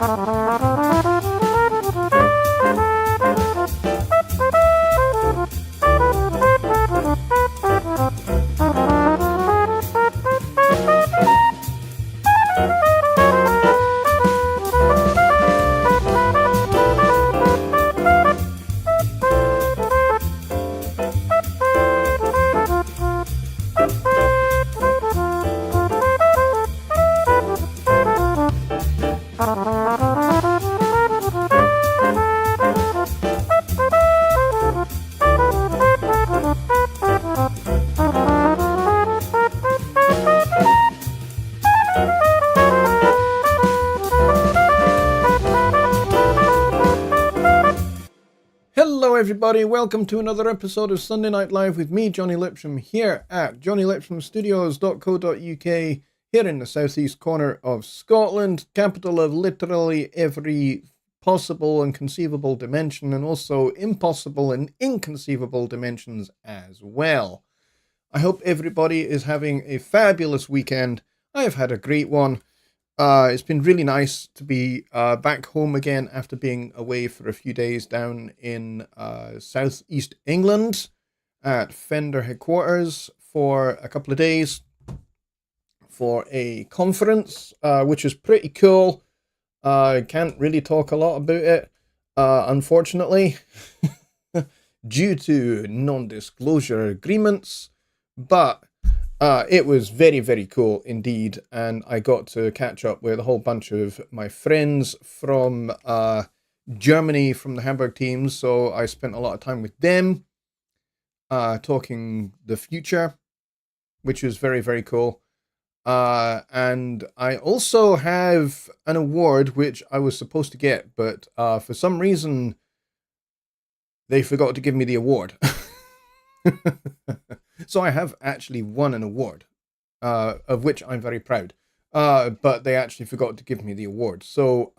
Hello everybody, welcome to another episode of Sunday Night Live with me, Jonny Lipsham, here at jonnylipshamstudios.co.uk, here in the southeast corner of Scotland, capital of literally every possible and conceivable dimension, and also impossible and inconceivable dimensions as well. I hope everybody is having a fabulous weekend. I have had a great one. It's been really nice to be back home again after being away for a few days down in southeast England at Fender headquarters for a couple of days for a conference, which was pretty cool. I can't really talk a lot about it, unfortunately, due to non-disclosure agreements, but it was very, very cool indeed, and I got to catch up with a whole bunch of my friends from Germany, from the Hamburg team, so I spent a lot of time with them, talking the future, which was very, very cool. And I also have an award which I was supposed to get, but for some reason they forgot to give me the award. So I have actually won an award, of which I'm very proud. But they actually forgot to give me the award. So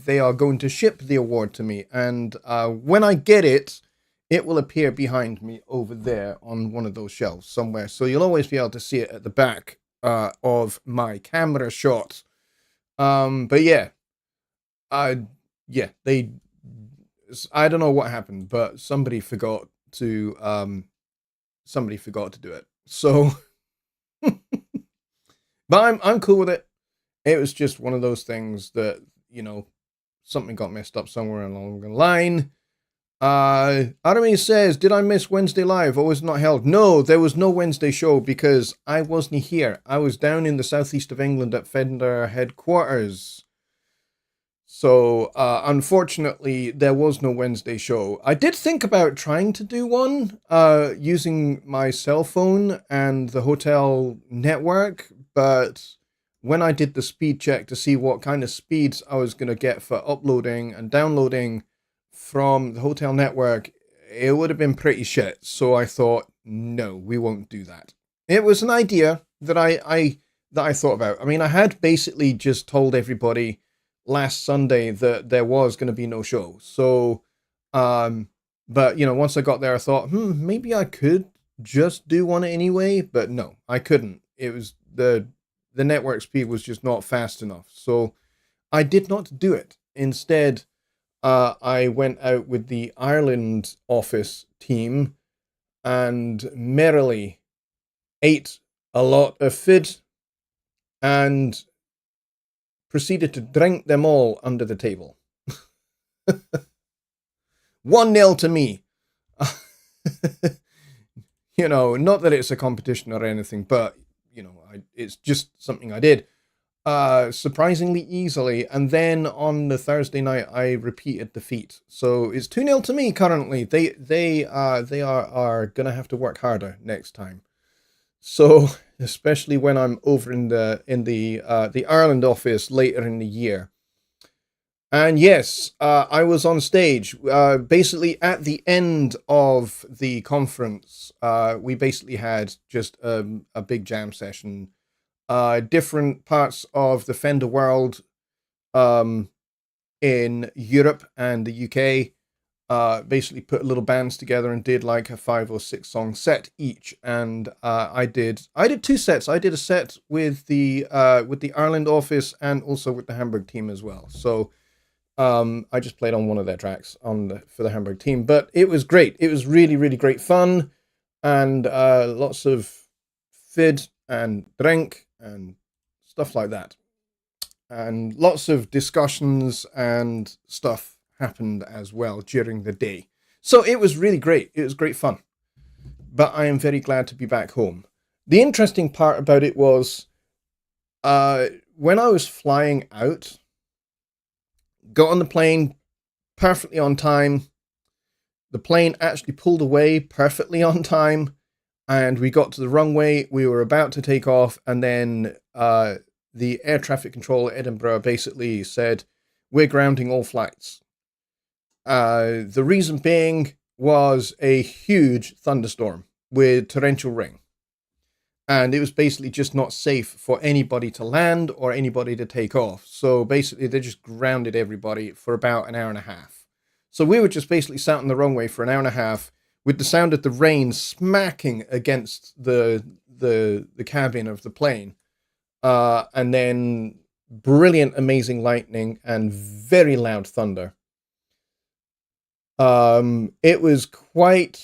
they are going to ship the award to me. And when I get it, it will appear behind me over there on one of those shelves somewhere. So you'll always be able to see it at the back of my camera shot. But yeah. I don't know what happened, but somebody forgot to do it. So, but I'm cool with it. It was just one of those things that, you know, something got messed up somewhere along the line. Arami says, did I miss Wednesday Live or was it not held? No, there was no Wednesday show because I wasn't here. I was down in the southeast of England at Fender headquarters. So, unfortunately, there was no Wednesday show. I did think about trying to do one, using my cell phone and the hotel network, but when I did the speed check to see what kind of speeds I was going to get for uploading and downloading from the hotel network, it would have been pretty shit. So I thought, no, we won't do that. It was an idea that I thought about. I mean, I had basically just told everybody last Sunday that there was going to be no show. So, but, you know, once I got there, I thought, maybe I could just do one anyway, but no, I couldn't. It was the network speed was just not fast enough. So I did not do it. Instead, I went out with the Ireland office team and merrily ate a lot of food and proceeded to drink them all under the table. 1-0 to me. You know, not that it's a competition or anything, but, you know, it's just something I did surprisingly easily. And then on the Thursday night, I repeated the feat. So it's 2-0 to me currently. They are going to have to work harder next time. So, especially when I'm over in the Ireland office later in the year. And yes, I was on stage. Basically, at the end of the conference, we basically had just a big jam session. Different parts of the Fender world in Europe and the UK basically put little bands together and did like a 5 or 6 song set each. And I did 2 sets. I did a set with the Ireland office and also with the Hamburg team as well. So I just played on one of their tracks for the Hamburg team, but it was great. It was really, really great fun, and lots of fid and drink and stuff like that. And lots of discussions and stuff happened as well during the day. So it was really great. It was great fun. But I am very glad to be back home. The interesting part about it was when I was flying out, got on the plane perfectly on time. The plane actually pulled away perfectly on time, and we got to the runway. We were about to take off, and then the air traffic control at Edinburgh basically said, "We're grounding all flights." The reason being was a huge thunderstorm with torrential rain. And it was basically just not safe for anybody to land or anybody to take off. So basically, they just grounded everybody for about an hour and a half. So we were just basically sat on the runway for an hour and a half with the sound of the rain smacking against the cabin of the plane. And then brilliant, amazing lightning and very loud thunder. It was quite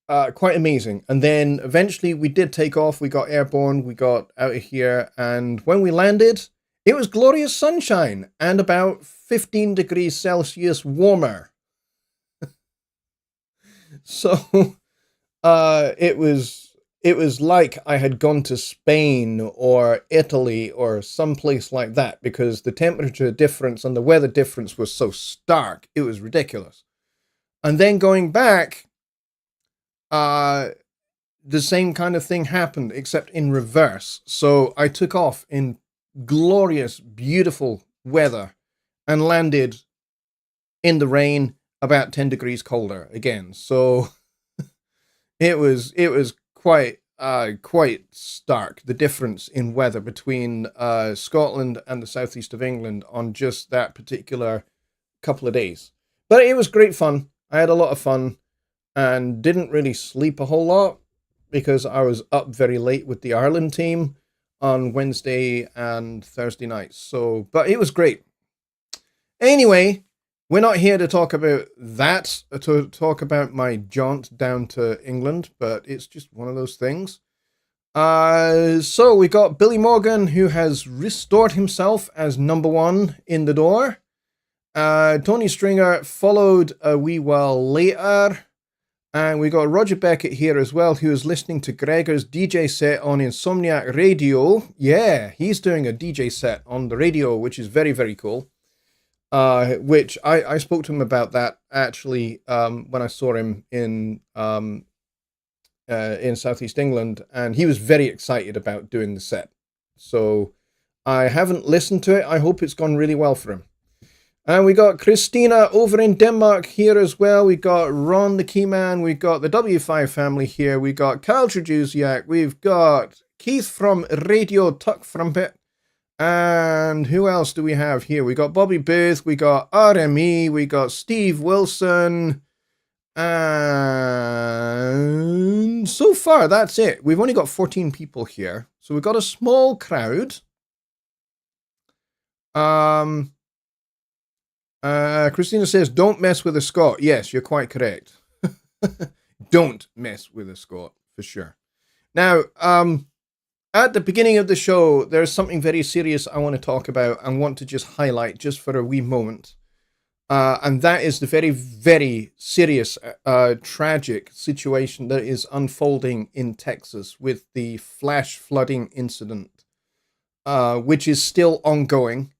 amazing. And then eventually we did take off. We got airborne. We got out of here. And when we landed, it was glorious sunshine and about 15 degrees Celsius warmer. So it was like I had gone to Spain or Italy or someplace like that, because the temperature difference and the weather difference was so stark. It was ridiculous. And then going back, the same kind of thing happened, except in reverse. So I took off in glorious, beautiful weather and landed in the rain about 10 degrees colder again. So it was quite stark, the difference in weather between Scotland and the southeast of England on just that particular couple of days. But it was great fun. I had a lot of fun and didn't really sleep a whole lot because I was up very late with the Ireland team on Wednesday and Thursday nights. So, but it was great. Anyway, we're not here to talk about that, to talk about my jaunt down to England, but it's just one of those things. So we got Billy Morgan, who has restored himself as number 1 in the door. Tony Stringer followed a wee while later. And we got Roger Beckett here as well, who is listening to Gregor's DJ set on Insomniac Radio. Yeah, he's doing a DJ set on the radio, which is very, very cool. Which I spoke to him about that actually when I saw him in Southeast England, and he was very excited about doing the set. So I haven't listened to it. I hope it's gone really well for him. And we got Christina over in Denmark here as well. We got Ron the Keyman. We got the W5 family here. We got Carl Trajusiak. We've got Keith from Radio Tuck Frumpet. And who else do we have here? We got Bobby Booth. We got RME. We got Steve Wilson. And so far, that's it. We've only got 14 people here. So we've got a small crowd. Christina says, don't mess with a Scot. Yes, you're quite correct. Don't mess with a Scot, for sure. Now, at the beginning of the show, there's something very serious I want to talk about and want to just highlight just for a wee moment. And that is the very, very serious, tragic situation that is unfolding in Texas with the flash flooding incident, which is still ongoing.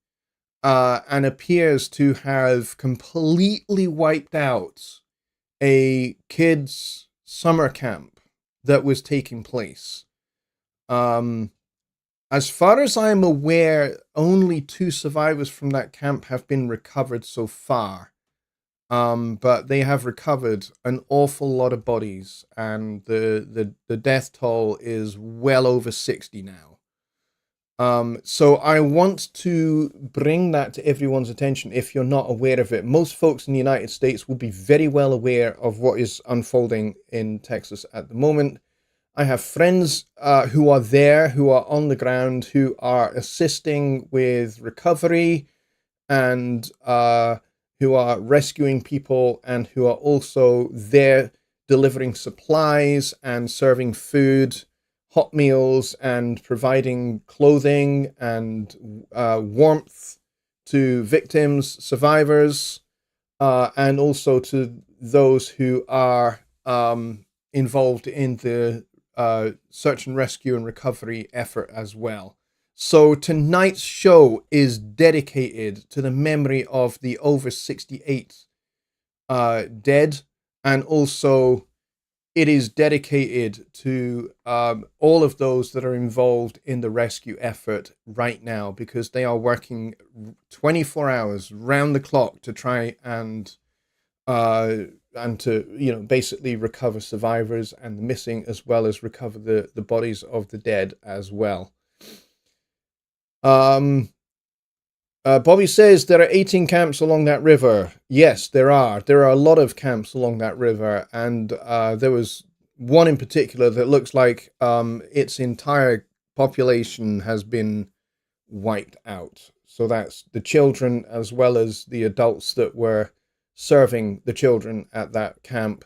And appears to have completely wiped out a kids' summer camp that was taking place. As far as I am aware, only 2 survivors from that camp have been recovered so far. But they have recovered an awful lot of bodies, and the death toll is well over 60 now. So I want to bring that to everyone's attention if you're not aware of it. Most folks in the United States will be very well aware of what is unfolding in Texas at the moment. I have friends who are there, who are on the ground, who are assisting with recovery and who are rescuing people and who are also there delivering supplies and serving food, hot meals, and providing clothing and warmth to victims, survivors, and also to those who are involved in the search and rescue and recovery effort as well. So tonight's show is dedicated to the memory of the over 68 dead, and also it is dedicated to all of those that are involved in the rescue effort right now, because they are working 24 hours round the clock to try and to basically recover survivors and the missing, as well as recover the bodies of the dead as well. Bobby says there are 18 camps along that river. Yes, there are. There are a lot of camps along that river, and there was one in particular that looks like its entire population has been wiped out. So that's the children as well as the adults that were serving the children at that camp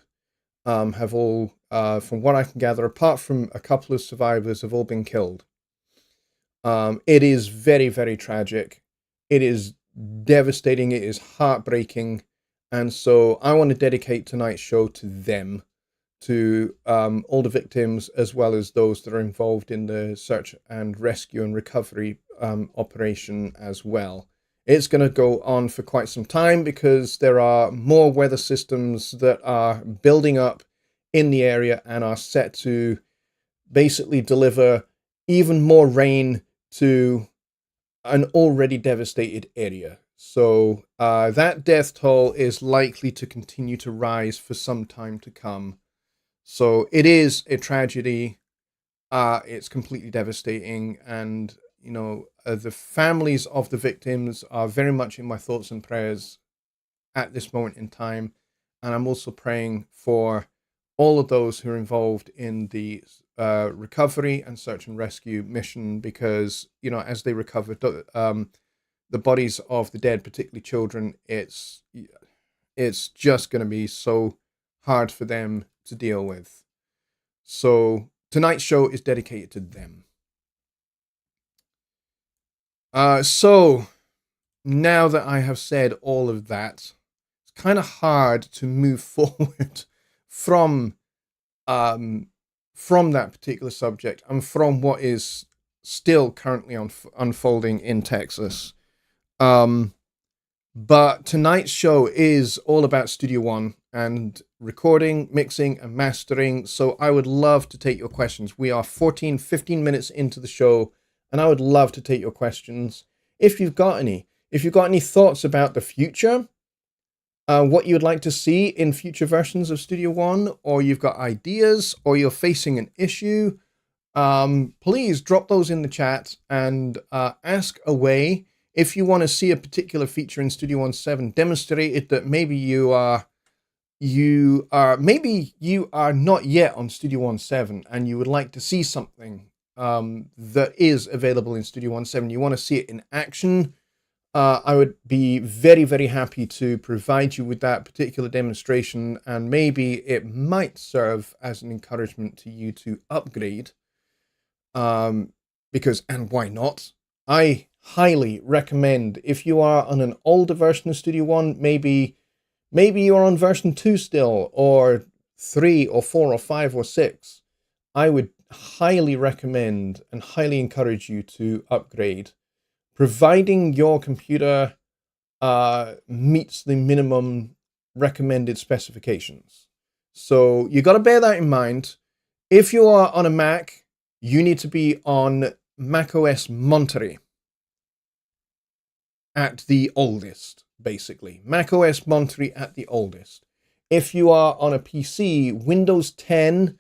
have all, from what I can gather, apart from a couple of survivors, have all been killed. It is very, very tragic. It is devastating. It is heartbreaking. And so I want to dedicate tonight's show to them, to all the victims, as well as those that are involved in the search and rescue and recovery operation as well. It's going to go on for quite some time because there are more weather systems that are building up in the area and are set to basically deliver even more rain to an already devastated area. So that death toll is likely to continue to rise for some time to come. So it is a tragedy. It's completely devastating. And, the families of the victims are very much in my thoughts and prayers at this moment in time. And I'm also praying for all of those who are involved in the recovery and search and rescue mission, because as they recover the bodies of the dead, particularly children, it's just going to be so hard for them to deal with. So tonight's show is dedicated to them. So now that I have said all of that, it's kind of hard to move forward from that particular subject and from what is still currently unfolding in Texas. But tonight's show is all about Studio One and recording, mixing, and mastering. So I would love to take your questions. We are 15 minutes into the show, and I would love to take your questions if you've got any. If you've got any thoughts about the future, what you would like to see in future versions of Studio One, or you've got ideas, or you're facing an issue, please drop those in the chat and ask away. If you want to see a particular feature in Studio One 7 demonstrated, that maybe you are not yet on Studio One 7 and you would like to see something that is available in Studio One 7, you want to see it in action, I would be very, very happy to provide you with that particular demonstration, and maybe it might serve as an encouragement to you to upgrade, because, and why not? I highly recommend, if you are on an older version of Studio One, maybe you're on version 2 still, or 3 or 4 or 5 or 6, I would highly recommend and highly encourage you to upgrade, providing your computer meets the minimum recommended specifications. So you got to bear that in mind. If you are on a Mac, you need to be on macOS Monterey at the oldest, basically. macOS Monterey at the oldest. If you are on a PC, Windows 10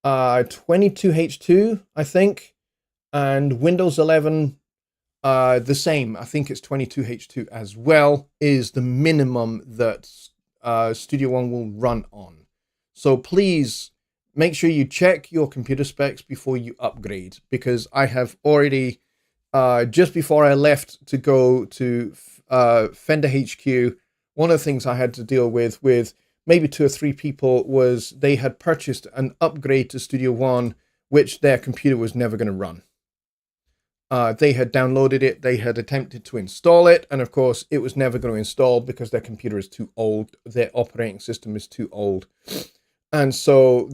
22H2, I think, and Windows 11, the same. I think it's 22H2 as well, is the minimum that Studio One will run on. So please make sure you check your computer specs before you upgrade, because I have already, just before I left to go to Fender HQ, one of the things I had to deal with maybe 2 or 3 people was they had purchased an upgrade to Studio One, which their computer was never going to run. They had downloaded it, they had attempted to install it, and of course it was never going to install because their computer is too old, their operating system is too old. And so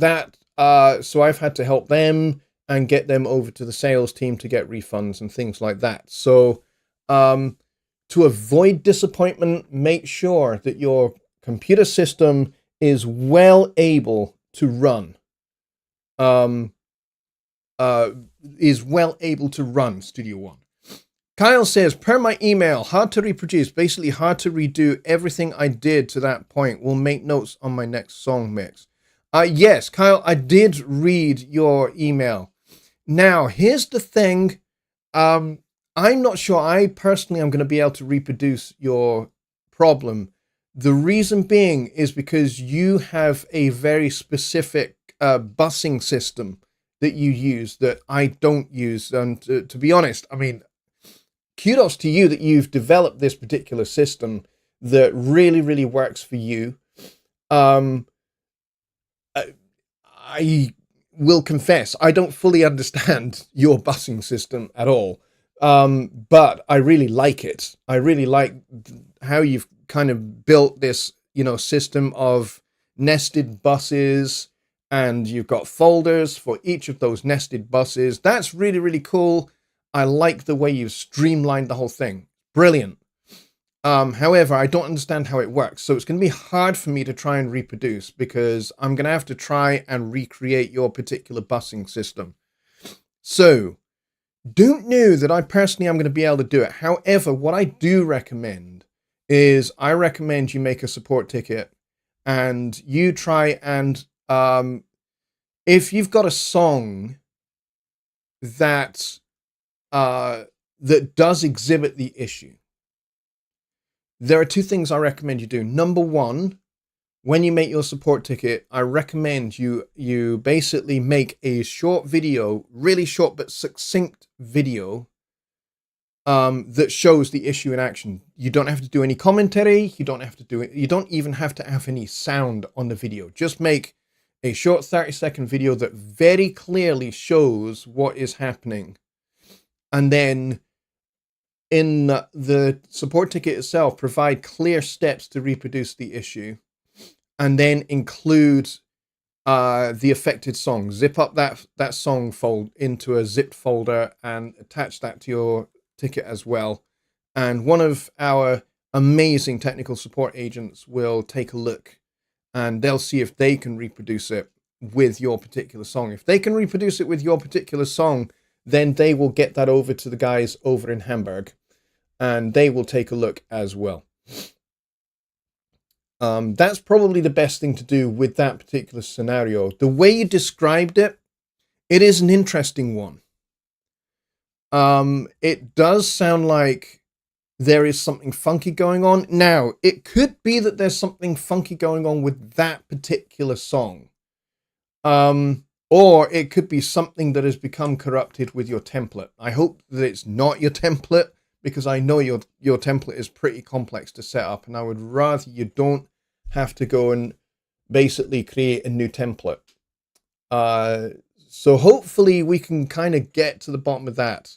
so I've had to help them and get them over to the sales team to get refunds and things like that. So to avoid disappointment, make sure that your computer system is well able to run. Studio One. Kyle says, per my email, hard to reproduce, basically hard to redo everything I did to that point. Will make notes on my next song mix. Yes, Kyle, I did read your email. Now, here's the thing. I'm not sure I personally am going to be able to reproduce your problem. The reason being is because you have a very specific busing system that you use that I don't use. And to be honest, I mean, kudos to you that you've developed this particular system that really, really works for you. I will confess, I don't fully understand your busing system at all. But I really like it. I really like how you've kind of built this, system of nested buses, and you've got folders for each of those nested buses. That's really, really cool. I like the way you've streamlined the whole thing. Brilliant. However, I don't understand how it works. So it's going to be hard for me to try and reproduce because I'm going to have to try and recreate your particular busing system. So don't know that I personally am going to be able to do it. However, what I do recommend is I recommend you make a support ticket and you try and if you've got a song that that does exhibit the issue, there are 2 things I recommend you do. Number 1, when you make your support ticket, I recommend you basically make a short video, really short but succinct video, that shows the issue in action. You don't have to do any commentary. You don't have to do it. You don't even have to have any sound on the video. Just make a short 30-second video that very clearly shows what is happening. And then in the support ticket itself, provide clear steps to reproduce the issue. And then include the affected song. Zip up that song into a zipped folder and attach that to your ticket as well. And one of our amazing technical support agents will take a look and they'll see if they can reproduce it with your particular song. If they can reproduce it with your particular song, then they will get that over to the guys over in Hamburg and they will take a look as well. That's probably the best thing to do with that particular scenario. The way you described it, it is an interesting one. It does sound like there is something funky going on. Now, it could be that there's something funky going on with that particular song. Or it could be something that has become corrupted with your template. I hope that it's not your template, because I know your template is pretty complex to set up, and I would rather you don't have to go and basically create a new template. So hopefully we can kind of get to the bottom of that.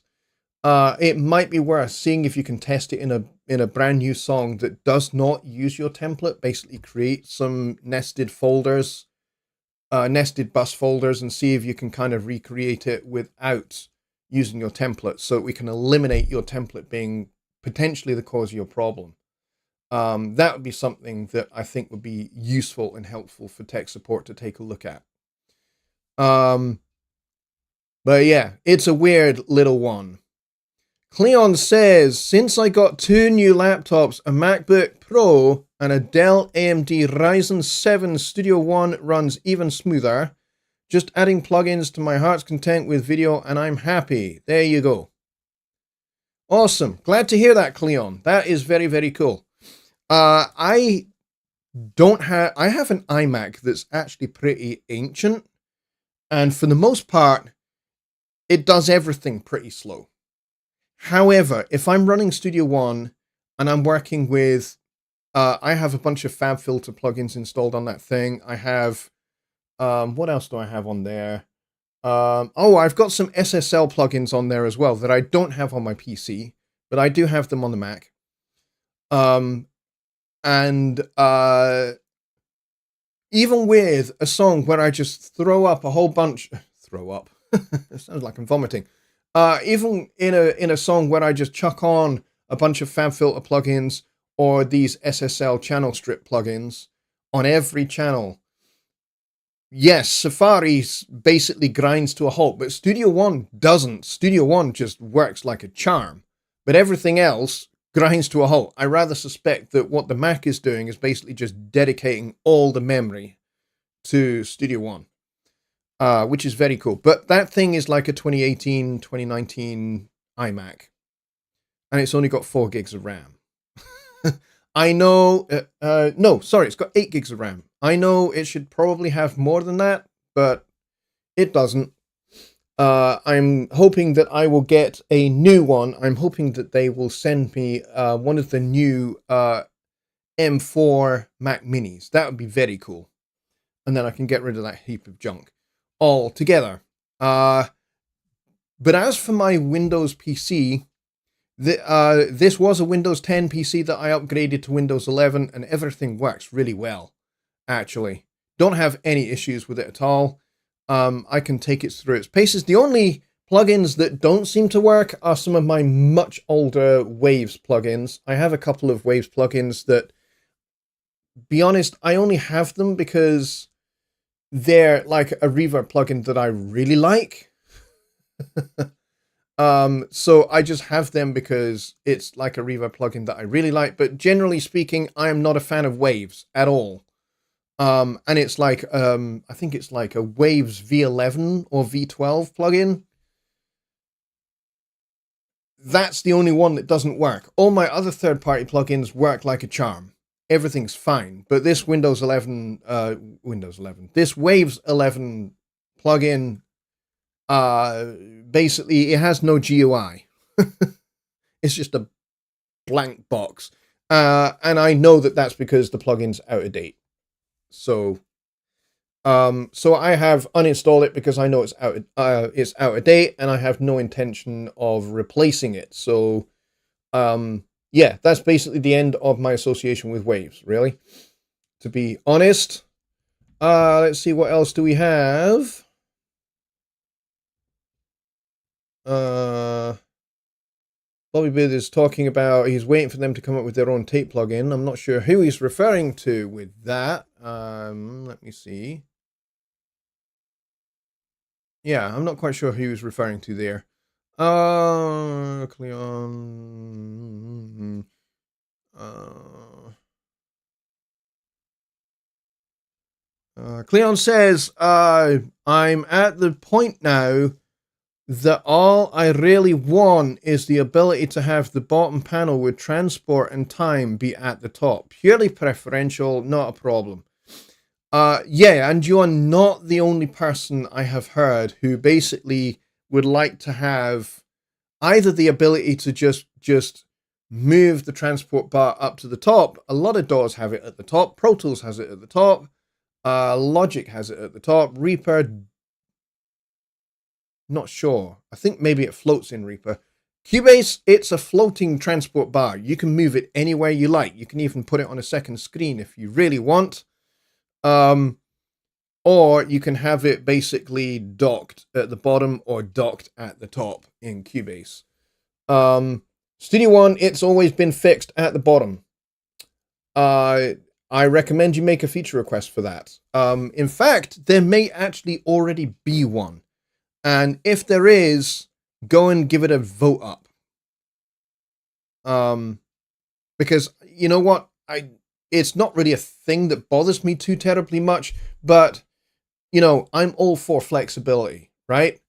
It might be worth seeing if you can test it in a brand new song that does not use your template. Basically create some nested folders, nested bus folders, and see if you can kind of recreate it without using your template, so we can eliminate your template being potentially the cause of your problem. That would be something that I think would be useful and helpful for tech support to take a look at. But yeah, it's a weird little one. Cleon says, since I got 2 new laptops, a MacBook Pro and a Dell AMD Ryzen 7 Studio One runs even smoother. Just adding plugins to my heart's content with video and I'm happy. There you go. Awesome. Glad to hear that, Cleon. That is very, very cool. I have an iMac that's actually pretty ancient. And for the most part, it does everything pretty slow. However, if I'm running Studio One and I'm working with, I have a bunch of FabFilter plugins installed on that thing. I have, what else do I have on there? I've got some SSL plugins on there as well that I don't have on my PC, but I do have them on the Mac. Even with a song where I just throw up a whole bunch, it sounds like I'm vomiting. Even in a song where I just chuck on a bunch of FabFilter plugins or these SSL channel strip plugins on every channel. Yes, Safari basically grinds to a halt, but Studio One doesn't. Studio One just works like a charm, but everything else grinds to a halt. I rather suspect that what the Mac is doing is basically just dedicating all the memory to Studio One, which is very cool. But that thing is like a 2018, 2019 iMac, and it's only got 4 gigs of RAM. I know, it's got 8 gigs of RAM. I know it should probably have more than that, but it doesn't. I'm hoping that I will get a new one. I'm hoping that they will send me one of the new M4 Mac Minis. That would be very cool. And then I can get rid of that heap of junk altogether. But as for my Windows PC, this was a Windows 10 PC that I upgraded to Windows 11, and everything works really well, actually. Don't have any issues with it at all. I can take it through its paces. The only plugins that don't seem to work are some of my much older Waves plugins. I have a couple of Waves plugins that, be honest, I only have them because they're like a reverb plugin that I really like. So I just have them because it's like a reverb plugin that I really like. But generally speaking, I am not a fan of Waves at all. And it's like, I think it's like a Waves V11 or V12 plugin. That's the only one that doesn't work. All my other third-party plugins work like a charm. Everything's fine. But this this Waves 11 plugin, basically it has no GUI. It's just a blank box. And I know that that's because the plugin's out of date. So I have uninstalled it because I know it's out of date, and I have no intention of replacing it. So, yeah, that's basically the end of my association with Waves, really, to be honest. Let's see, what else do we have? Bobby Bid is talking about he's waiting for them to come up with their own tape plugin. I'm not sure who he's referring to with that. Let me see. Yeah, I'm not quite sure who he was referring to there. Cleon. Cleon says, I'm at the point now that all I really want is the ability to have the bottom panel with transport and time be at the top. Purely preferential, not a problem. Yeah, and you are not the only person I have heard who basically would like to have either the ability to just move the transport bar up to the top. A lot of DAWs have it at the top. Pro Tools has it at the top. Logic has it at the top. Reaper, not sure. I think maybe it floats in Reaper. Cubase, it's a floating transport bar. You can move it anywhere you like. You can even put it on a second screen if you really want. Or you can have it basically docked at the bottom or docked at the top in Cubase. Studio One, it's always been fixed at the bottom. I recommend you make a feature request for that. In fact, there may actually already be one. And if there is, go and give it a vote up. Because, you know what? It's not really a thing that bothers me too terribly much, but I'm all for flexibility, right?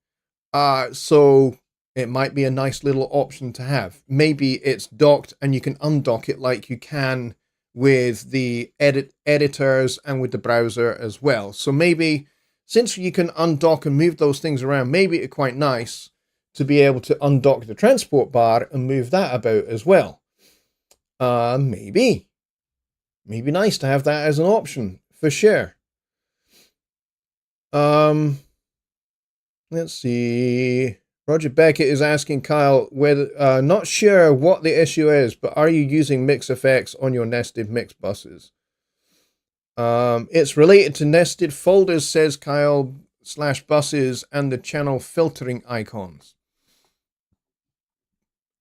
So it might be a nice little option to have. Maybe it's docked and you can undock it like you can with the editors and with the browser as well. So maybe since you can undock and move those things around, maybe it's quite nice to be able to undock the transport bar and move that about as well. Maybe nice to have that as an option for sure. Let's see. Roger Beckett is asking Kyle whether, not sure what the issue is, but are you using mix effects on your nested mix buses? It's related to nested folders, says Kyle /buses and the channel filtering icons.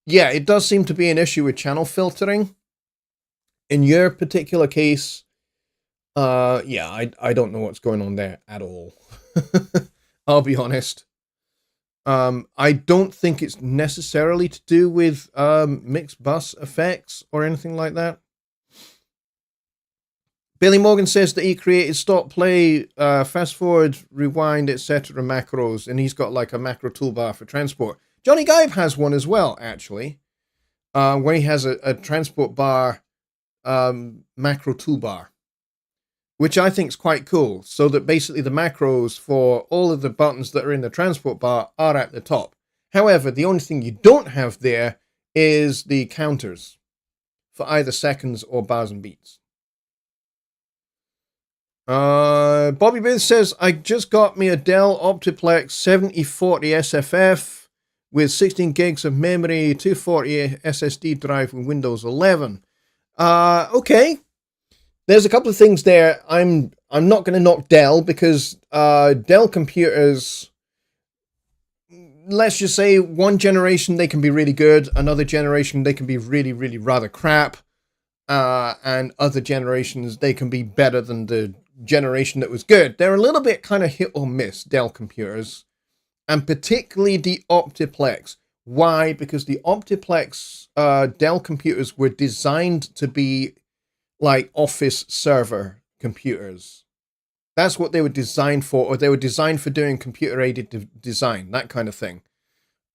Yeah, it does seem to be an issue with channel filtering. In your particular case, yeah, I don't know what's going on there at all. I'll be honest. I don't think it's necessarily to do with mixed bus effects or anything like that. Billy Morgan says that he created stop, play, fast forward, rewind, etc. macros, and he's got like a macro toolbar for transport. Jonny Gibe has one as well, actually, where he has a transport bar macro toolbar, which I think is quite cool. So that basically the macros for all of the buttons that are in the transport bar are at the top. However, the only thing you don't have there is the counters for either seconds or bars and beats. Bobby Booth says, I just got me a Dell Optiplex 7040 SFF with 16 gigs of memory, 240 SSD drive with Windows 11. Okay. There's a couple of things there. I'm not going to knock Dell because Dell computers, let's just say one generation they can be really good, another generation they can be really, really rather crap, and other generations they can be better than the generation that was good. They're a little bit kind of hit or miss, Dell computers, and particularly the Optiplex. Why? Because the Optiplex Dell computers were designed to be like office server computers. That's what they were designed for, or they were designed for doing computer-aided design, that kind of thing.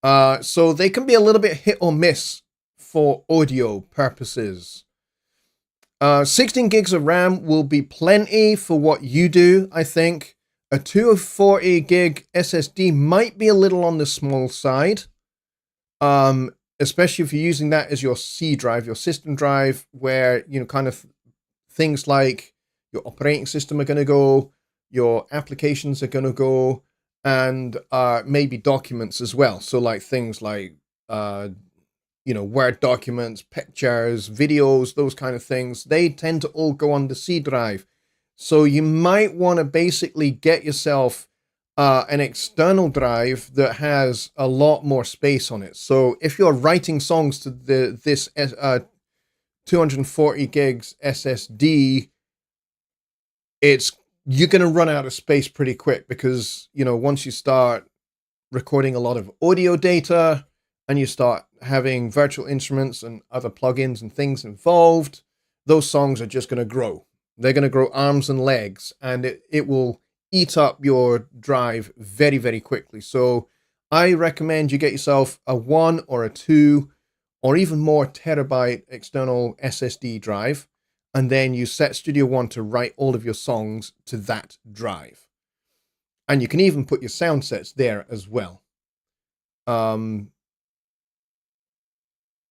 So they can be a little bit hit or miss for audio purposes. 16 gigs of RAM will be plenty for what you do, I think. A 240 gig SSD might be a little on the small side. Especially if you're using that as your C drive, your system drive, where, kind of things like your operating system are going to go, your applications are going to go, and maybe documents as well. So like things like, Word documents, pictures, videos, those kind of things, they tend to all go on the C drive. So you might want to basically get yourself an external drive that has a lot more space on it. So if you're writing songs to this 240 gigs SSD, you're going to run out of space pretty quick because, once you start recording a lot of audio data and you start having virtual instruments and other plugins and things involved, those songs are just going to grow. They're going to grow arms and legs, and it will eat up your drive very, very quickly. So I recommend you get yourself a 1 or a 2 or even more terabyte external SSD drive, and then you set Studio One to write all of your songs to that drive. And you can even put your sound sets there as well.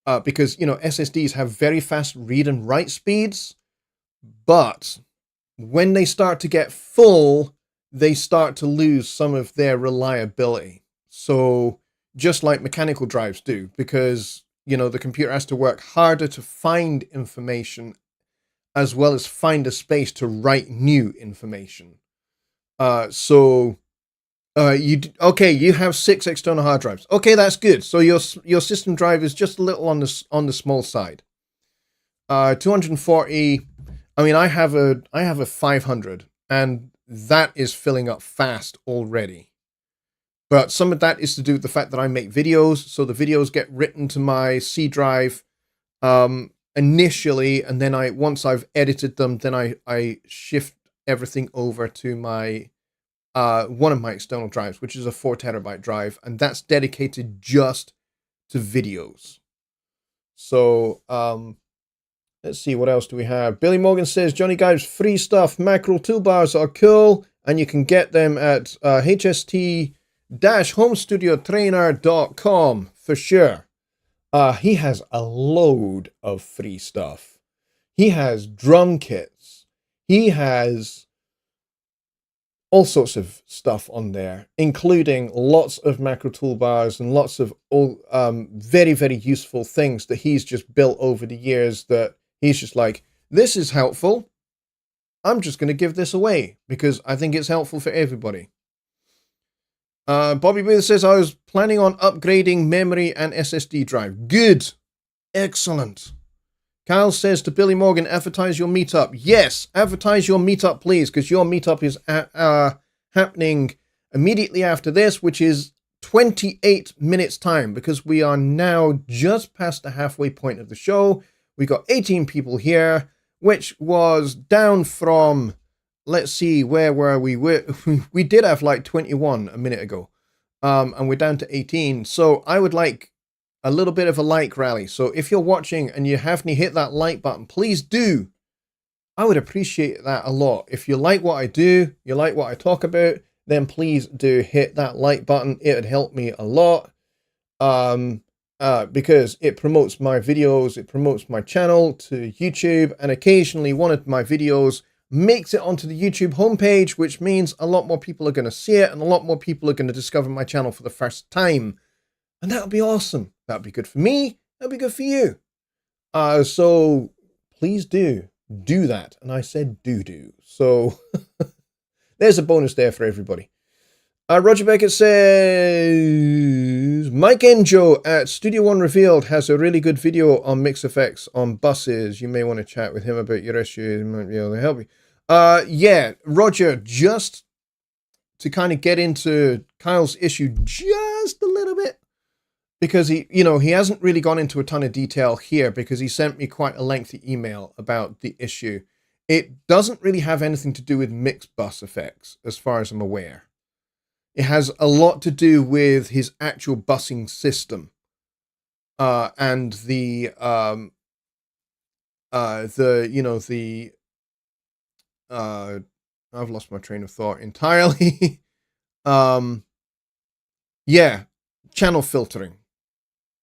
Because, SSDs have very fast read and write speeds, but when they start to get full, they start to lose some of their reliability. So just like mechanical drives do, because, the computer has to work harder to find information as well as find a space to write new information. You have 6 external hard drives. Okay, that's good. So your system drive is just a little on the small side. 240. I mean, I have a 500, and that is filling up fast already. But some of that is to do with the fact that I make videos, so the videos get written to my C drive initially, and then once I've edited them, then I shift everything over to my one of my external drives, which is a 4 terabyte drive, and that's dedicated just to videos. So, let's see, what else do we have? Billy Morgan says, Johnny Gives free stuff. Macro toolbars are cool, and you can get them at hst-homestudiotrainer.com for sure. He has a load of free stuff. He has drum kits. He has all sorts of stuff on there, including lots of macro toolbars and lots of very, very useful things that he's just built over the years that he's just like, this is helpful. I'm just going to give this away because I think it's helpful for everybody. Bobby Booth says, I was planning on upgrading memory and SSD drive. Good. Excellent. Kyle says to Billy Morgan, advertise your meetup. Yes, advertise your meetup, please, because your meetup is happening immediately after this, which is 28 minutes time, because we are now just past the halfway point of the show. We got 18 people here, which was down from, let's see, where were we? We did have like 21 a minute ago, and we're down to 18. So I would like a little bit of a like rally. So if you're watching and you haven't hit that like button, please do. I would appreciate that a lot. If you like what I do, you like what I talk about, then please do hit that like button. It would help me a lot. Because it promotes my videos, it promotes my channel to YouTube, and occasionally one of my videos makes it onto the YouTube homepage, which means a lot more people are going to see it and a lot more people are going to discover my channel for the first time. And that'll be awesome. That'll be good for me. That'll be good for you. So please do that. And I said do. So there's a bonus there for everybody. Roger Beckett says, Mike Enjo at Studio One Revealed has a really good video on mix effects on buses. You may want to chat with him about your issue. He might be able to help you. Yeah, Roger, just to kind of get into Kyle's issue just a little bit, because he hasn't really gone into a ton of detail here because he sent me quite a lengthy email about the issue. It doesn't really have anything to do with mixed bus effects, as far as I'm aware. It has a lot to do with his actual busing system, and I've lost my train of thought entirely. Yeah, channel filtering.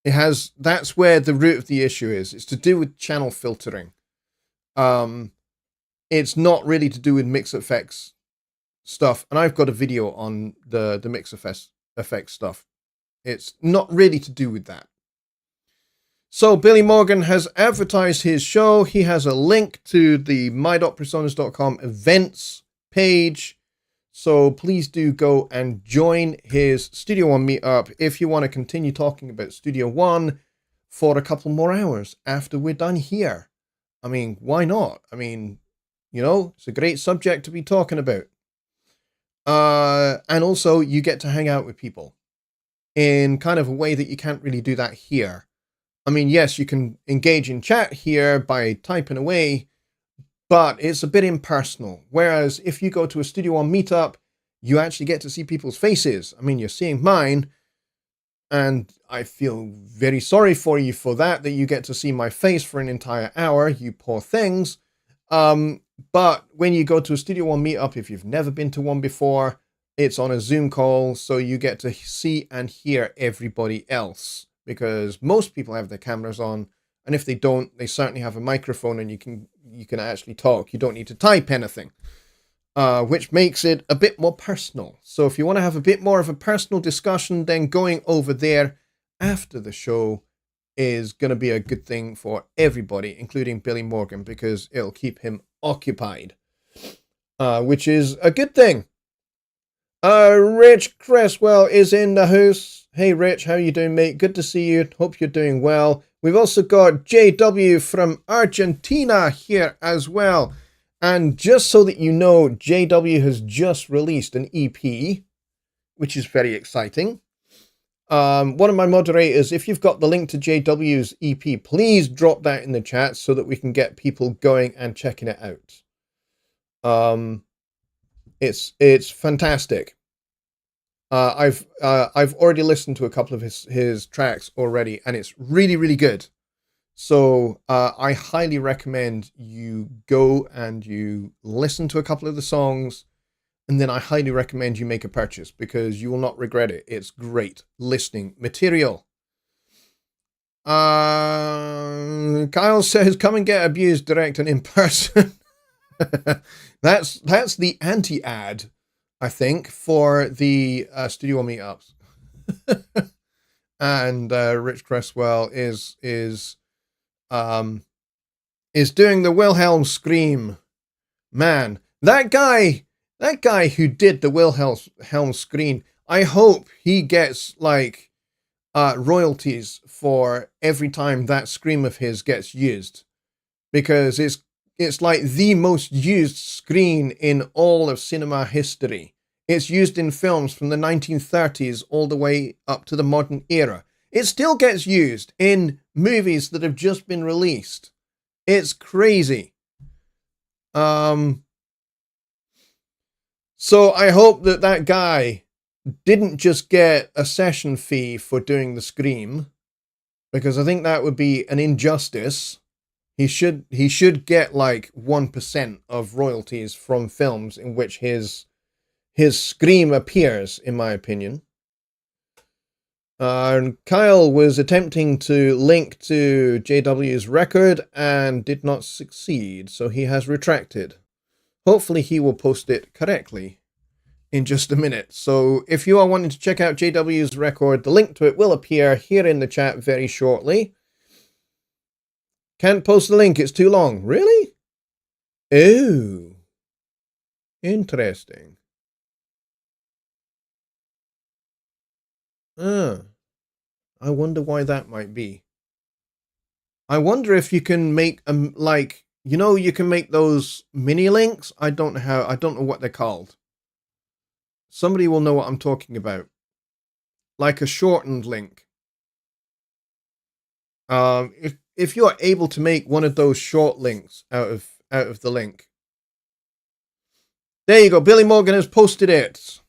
That's where the root of the issue is. It's to do with channel filtering. It's not really to do with mix effects stuff, and I've got a video on the mix effects stuff. It's not really to do with that. So Billy Morgan has advertised his show. He has a link to the my.personas.com events page. So please do go and join his Studio One meetup if you want to continue talking about Studio One for a couple more hours after we're done here. I mean, why not? I mean, it's a great subject to be talking about. And also you get to hang out with people in kind of a way that you can't really do that here. I mean, yes, you can engage in chat here by typing away, but it's a bit impersonal. Whereas if you go to a Studio One meetup, you actually get to see people's faces. I mean, you're seeing mine, and I feel very sorry for you for that you get to see my face for an entire hour, you poor things. But when you go to a Studio One meetup, if you've never been to one before, it's on a Zoom call, so you get to see and hear everybody else, because most people have their cameras on, and if they don't, they certainly have a microphone, and you can actually talk. You don't need to type anything, which makes it a bit more personal. So if you want to have a bit more of a personal discussion, then going over there after the show is going to be a good thing for everybody, including Billy Morgan, because it'll keep him occupied, which is a good thing. Rich Cresswell is in the house. Hey Rich, how you doing, mate? Good to see you. Hope you're doing well. We've also got JW from Argentina here as well. And just so that you know, JW has just released an EP, which is very exciting. One of my moderators, if you've got the link to JW's EP, please drop that in the chat so that we can get people going and checking it out. It's fantastic. I've already listened to a couple of his tracks already, and it's really, really good. So I highly recommend you go and you listen to a couple of the songs, and then I highly recommend you make a purchase because you will not regret it. It's great listening material. Kyle says, "Come and get abused direct and in person." That's the anti-ad, I think, for the Studio One meetups. And Rich Cresswell is doing the Wilhelm scream. Man, that guy who did the Wilhelm scream, I hope he gets like royalties for every time that scream of his gets used, because it's like the most used scream in all of cinema history. It's used in films from the 1930s all the way up to the modern era. It still gets used in movies that have just been released. It's crazy. So I hope that guy didn't just get a session fee for doing the scream, because I think that would be an injustice. He should get like 1% of royalties from films in which his scream appears, in my opinion. Kyle was attempting to link to JW's record and did not succeed, so he has retracted. Hopefully he will post it correctly in just a minute. So if you are wanting to check out JW's record, the link to it will appear here in the chat very shortly. Can't post the link, it's too long. Really? Oh. Interesting. I wonder why that might be. I wonder if you can make like, you know, you can make those mini links. I don't know what they're called. Somebody will know what I'm talking about. Like a shortened link. If you're able to make one of those short links out of the link. There you go. Billy Morgan has posted it.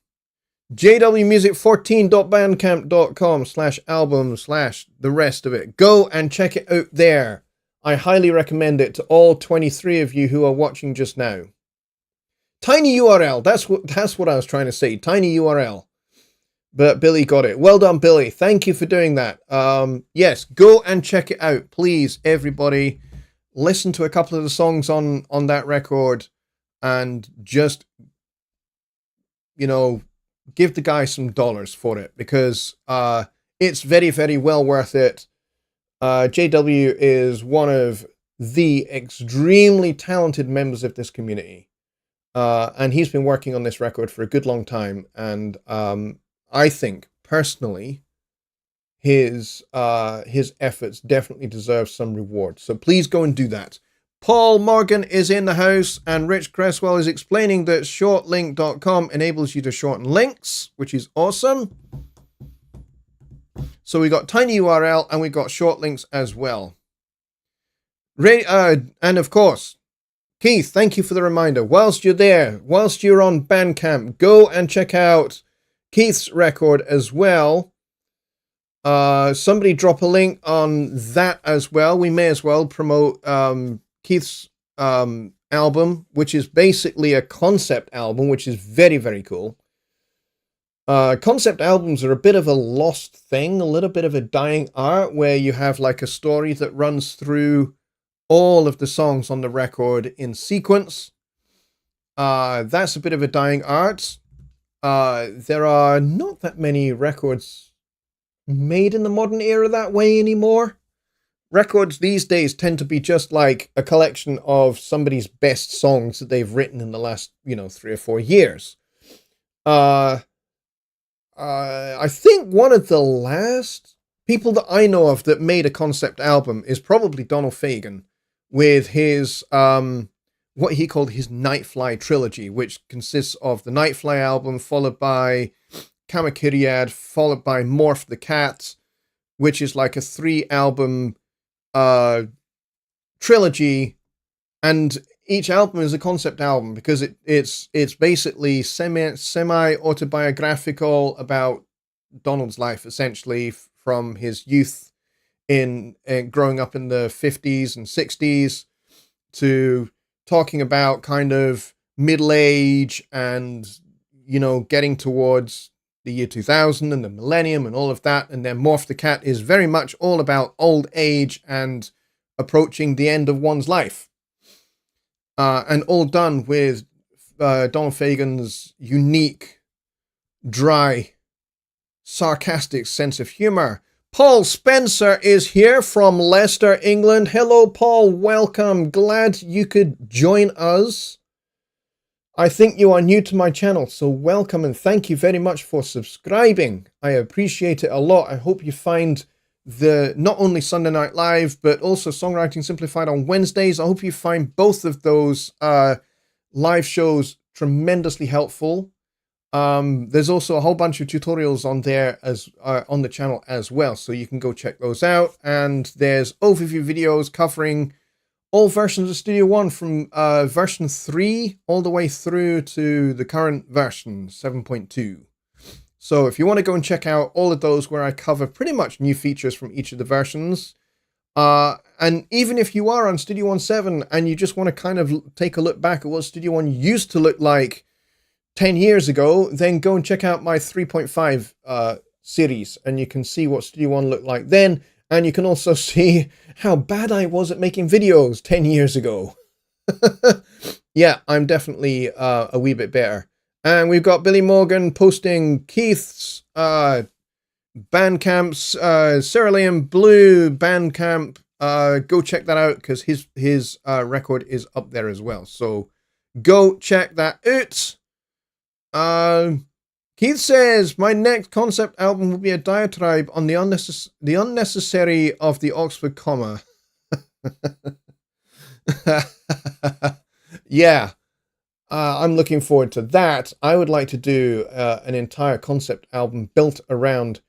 jwmusic14.bandcamp.com/album/the rest of it. Go and check it out there. I highly recommend it to all 23 of you who are watching just now. Tiny URL. That's what I was trying to say. Tiny URL. But Billy got it. Well done, Billy. Thank you for doing that. Yes, go and check it out, please, everybody. Listen to a couple of the songs on that record, and just, you know, give the guy some dollars for it, because it's very, very well worth it. JW is one of the extremely talented members of this community, and he's been working on this record for a good long time, and I think personally his efforts definitely deserve some reward. So please go and do that. Paul Morgan is in the house, and Rich Cresswell is explaining that shortlink.com enables you to shorten links, which is awesome. So we got tiny URL and we got short links as well. And of course, Keith, thank you for the reminder. Whilst you're there, whilst you're on Bandcamp, go and check out Keith's record as well. Somebody drop a link on that as well. We may as well promote Keith's album, which is basically a concept album, which is very, very cool. Concept albums are a bit of a lost thing, a little bit of a dying art, where you have like a story that runs through all of the songs on the record in sequence. That's a bit of a dying art. There are not that many records made in the modern era that way anymore. Records these days tend to be just like a collection of somebody's best songs that they've written in the last, 3 or 4 years. I think one of the last people that I know of that made a concept album is probably Donald Fagen, with his what he called his Nightfly trilogy, which consists of the Nightfly album, followed by Kamakiryad, followed by Morph the Cat, which is like a 3-album trilogy and each album is a concept album because it's basically semi autobiographical about Donald's life, essentially from his youth in growing up in the 50s and 60s to talking about kind of middle age and, you know, getting towards the year 2000 and the millennium and all of that. And then Morph the Cat is very much all about old age and approaching the end of one's life. And all done with Donald Fagen's unique, dry, sarcastic sense of humor. Paul Spencer is here from Leicester, England. Hello, Paul. Welcome. Glad you could join us. I think you are new to my channel, so welcome and thank you very much for subscribing. I appreciate it a lot. I hope you find the not only Sunday Night Live, but also Songwriting Simplified on Wednesdays. I hope you find both of those live shows tremendously helpful. There's also a whole bunch of tutorials on there as on the channel as well, so you can go check those out. And there's overview videos covering all versions of Studio One from version 3 all the way through to the current version 7.2. So if you want to go and check out all of those where I cover pretty much new features from each of the versions, and even if you are on Studio One 7 and you just want to kind of take a look back at what Studio One used to look like 10 years ago, then go and check out my 3.5 series and you can see what Studio One looked like then, and you can also see how bad I was at making videos 10 years ago. Yeah, I'm definitely a wee bit better. And we've got Billy Morgan posting Keith's Bandcamp's Cerulean Blue Bandcamp. Go check that out because his record is up there as well. So go check that out. Keith says, my next concept album will be a diatribe on the unnecessary of the Oxford comma. Yeah. I'm looking forward to that. I would like to do an entire concept album built around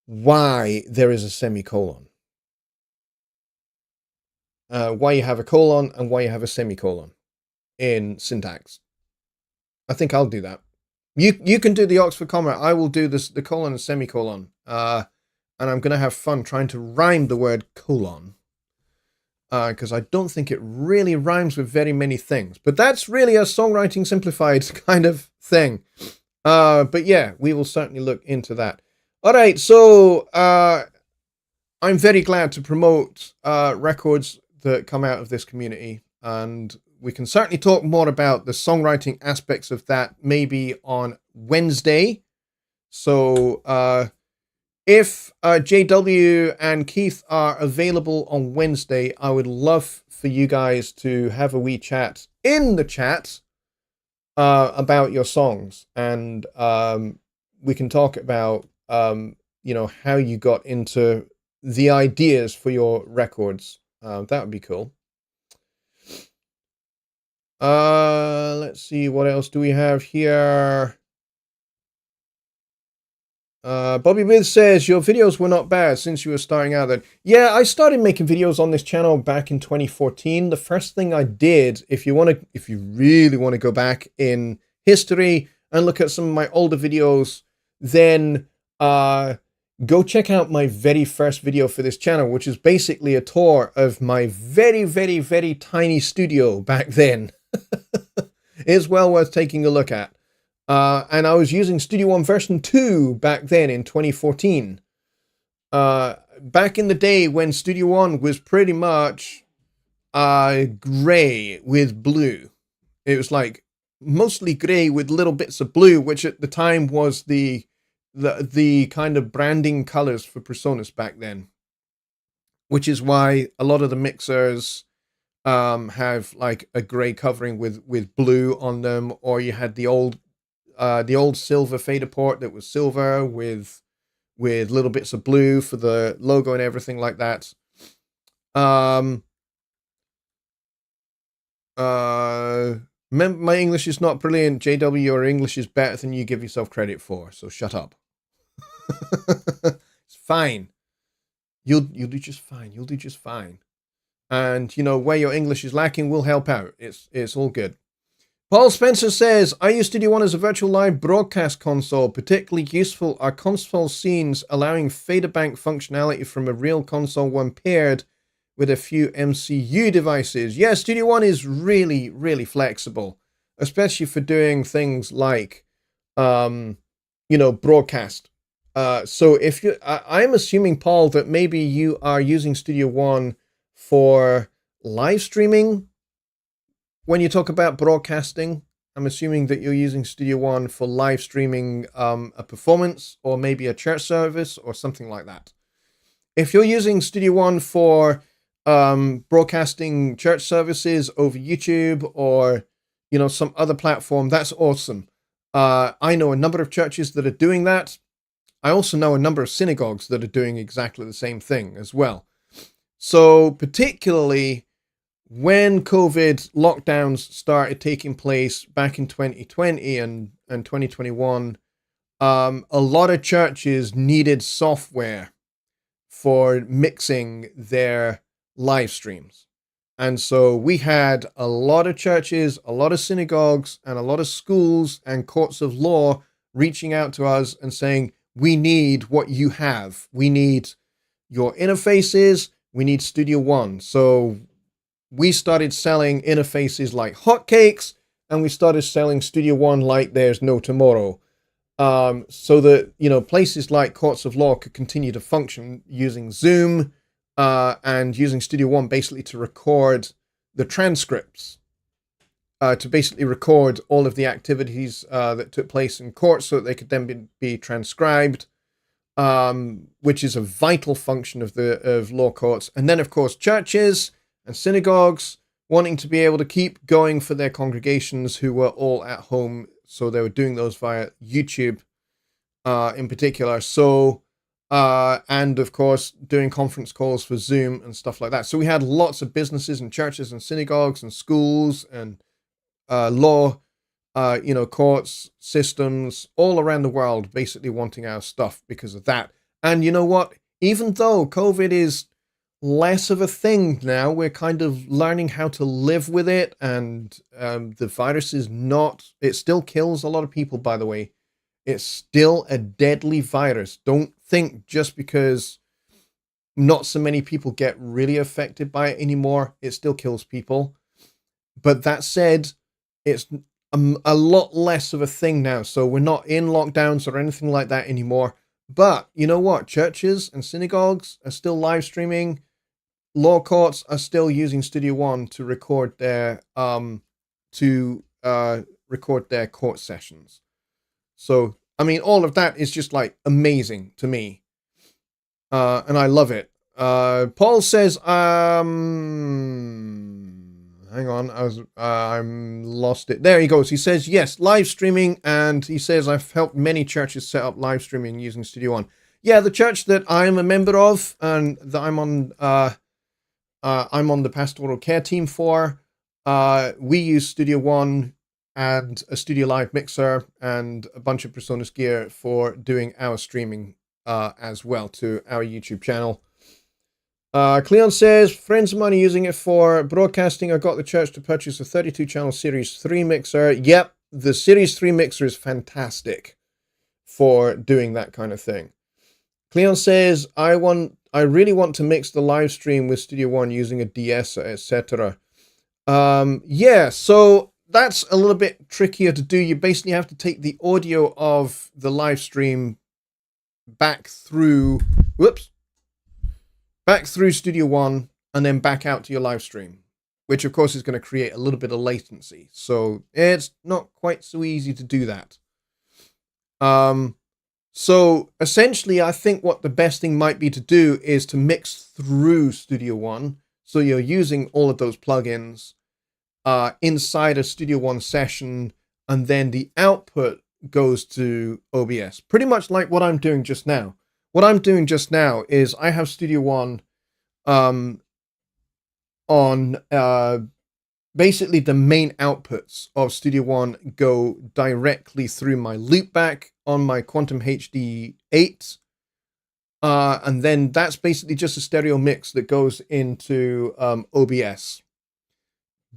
why there is a semicolon. Why you have a colon and why you have a semicolon in syntax. I think I'll do that. You can do the Oxford comma. I will do the colon and semicolon. And I'm going to have fun trying to rhyme the word colon. Because I don't think it really rhymes with very many things. But that's really a Songwriting Simplified kind of thing. But yeah, we will certainly look into that. All right, so I'm very glad to promote records that come out of this community. And we can certainly talk more about the songwriting aspects of that maybe on Wednesday. So if JW and Keith are available on Wednesday, I would love for you guys to have a wee chat in the chat about your songs. And we can talk about, you know, how you got into the ideas for your records. That would be cool. Let's see, what else do we have here? Bobby Booth says, your videos were not bad since you were starting out then. Yeah, I started making videos on this channel back in 2014. The first thing I did, if you really want to go back in history and look at some of my older videos, then go check out my very first video for this channel, which is basically a tour of my very, very, very tiny studio back then. It's well worth taking a look at. And I was using Studio One version 2 back then in 2014. Back in the day when Studio One was pretty much gray with blue. It was like mostly gray with little bits of blue, which at the time was the kind of branding colors for Presonus back then. Which is why a lot of the mixers have like a gray covering with blue on them, or you had the old silver fader port that was silver with little bits of blue for the logo and everything like that. My English is not brilliant. JW, your English is better than you give yourself credit for, so shut up. It's fine. You'll do just fine. You'll do just fine. And, you know, where your English is lacking, we'll help out. It's all good. Paul Spencer says, I use Studio One as a virtual live broadcast console. Particularly useful are console scenes allowing fader bank functionality from a real console when paired with a few MCU devices. Yeah, Studio One is really, really flexible, especially for doing things like, you know, broadcast. So if you, I'm assuming, Paul, that maybe you are using Studio One for live streaming. When you talk about broadcasting, I'm assuming that you're using Studio One for live streaming a performance or maybe a church service or something like that. If you're using Studio One for broadcasting church services over YouTube or, you know, some other platform, that's awesome. I know a number of churches that are doing that. I also know a number of synagogues that are doing exactly the same thing as well. So particularly when COVID lockdowns started taking place back in 2020 and 2021, a lot of churches needed software for mixing their live streams. And so we had a lot of churches, a lot of synagogues, and a lot of schools and courts of law reaching out to us and saying, we need what you have. We need your interfaces. We need Studio One. So we started selling interfaces like hotcakes, and we started selling Studio One like there's no tomorrow. So that, you know, places like courts of law could continue to function using Zoom and using Studio One basically to record the transcripts, to basically record all of the activities that took place in court so that they could then be transcribed, which is a vital function of law courts. And then, of course, churches and synagogues wanting to be able to keep going for their congregations who were all at home. So they were doing those via YouTube in particular. So, and of course, doing conference calls for Zoom and stuff like that. So we had lots of businesses and churches and synagogues and schools and law, you know, courts, systems all around the world basically wanting our stuff because of that. And you know what? Even though COVID is less of a thing now, we're kind of learning how to live with it, and the virus is not, it still kills a lot of people, by the way. It's still a deadly virus. Don't think just because not so many people get really affected by it anymore, it still kills people. But that said, it's a lot less of a thing now. So we're not in lockdowns or anything like that anymore. But you know what? Churches and synagogues are still live streaming. Law courts are still using Studio One to record their record their court sessions. So I mean, all of that is just like amazing to me, and I love it. Paul says, hang on, I'm lost it. There he goes. He says yes, live streaming, and he says I've helped many churches set up live streaming using Studio One. Yeah, the church that I'm a member of and that I'm on the pastoral care team for. We use Studio One and a Studio Live mixer and a bunch of Presonus gear for doing our streaming as well to our YouTube channel. Cleon says, friends of mine are using it for broadcasting. I got the church to purchase a 32-channel Series 3 mixer. Yep, the Series 3 mixer is fantastic for doing that kind of thing. Cleon says, I really want to mix the live stream with Studio One using a de-esser, etc. Yeah, so that's a little bit trickier to do. You basically have to take the audio of the live stream back through Studio One and then back out to your live stream, which of course is going to create a little bit of latency. So it's not quite so easy to do that. So essentially, I think what the best thing might be to do is to mix through Studio One. So you're using all of those plugins inside a Studio One session, and then the output goes to OBS. Pretty much like what I'm doing just now. What I'm doing just now is I have Studio One on basically the main outputs of Studio One go directly through my loopback on my Quantum HD 8 And then that's basically just a stereo mix that goes into OBS.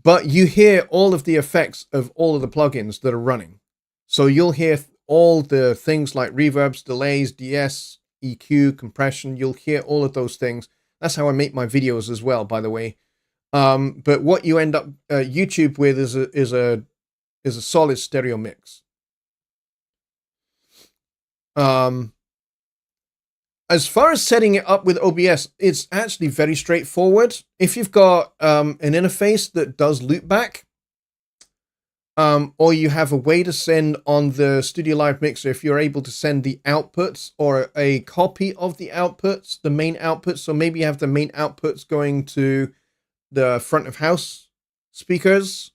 But you hear all of the effects of all of the plugins that are running. So you'll hear all the things like reverbs, delays, DS, EQ, compression. You'll hear all of those things. That's how I make my videos as well, by the way. But what you end up YouTube with is a solid stereo mix. As far as setting it up with OBS, it's actually very straightforward. If you've got an interface that does loopback, or you have a way to send on the Studio Live Mixer, if you're able to send the outputs or a copy of the outputs, the main outputs. So maybe you have the main outputs going to the front of house speakers,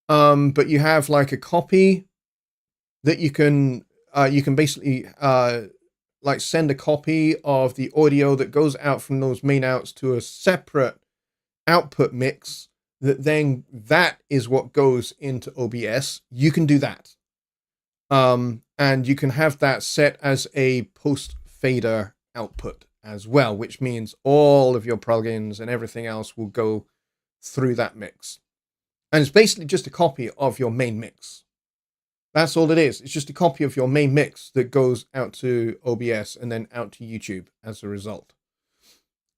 but you have like a copy that you can basically like send a copy of the audio that goes out from those main outs to a separate output mix. That is what goes into OBS. You can do that. And you can have that set as a post fader output as well, which means all of your plugins and everything else will go through that mix. And it's basically just a copy of your main mix. That's all it is. It's just a copy of your main mix that goes out to OBS and then out to YouTube as a result.